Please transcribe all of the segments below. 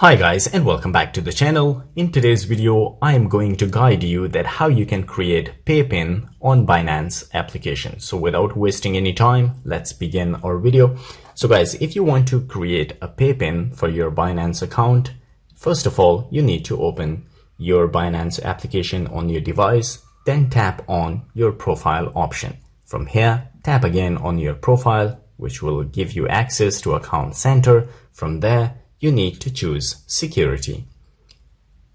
Hi guys, and welcome back to the channel. In today's video, I am going to guide you that how you can create PayPin on Binance application. So without wasting any time, let's begin our video. So guys, if you want to create a PayPin for your Binance account, first of all, you need to open your Binance application on your device, then tap on your profile option. From here, tap again on your profile, which will give you access to Account Center. From there, you need to choose security.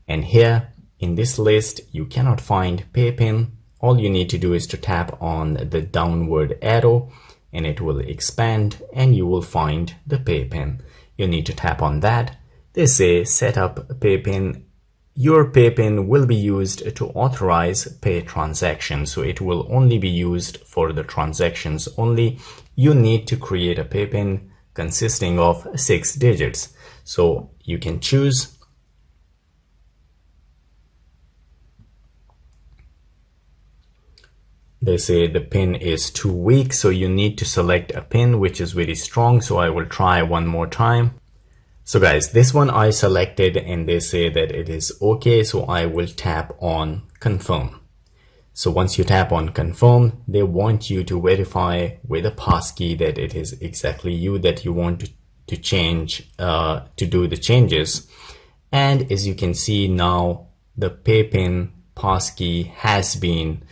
And here in this list, you cannot find PayPin. All you need to do is to tap on the downward arrow and it will expand and you will find the PayPin. You need to tap on that. They say set up PayPin. Your PayPin will be used to authorize pay transactions. So it will only be used for the transactions only. You need to create a PayPin consisting of 6 digits. So you can choose. They say the pin is too weak, so you need to select a pin which is very strong. So I will try one more time. So guys, this one I selected and they say that it is okay. So I will tap on confirm. So once you tap on confirm, they want you to verify with a passkey that it is exactly you that you want to change, to do the changes. And as you can see now, the PayPin passkey has been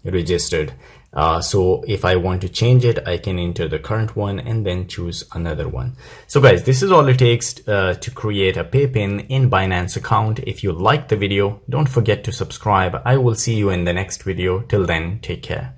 registered. So if I want to change it, I can enter the current one and then choose another one. So guys, this is all it takes to create a PayPin in Binance account. If you liked the video, don't forget to subscribe. I will see you in the next video. Till then, take care.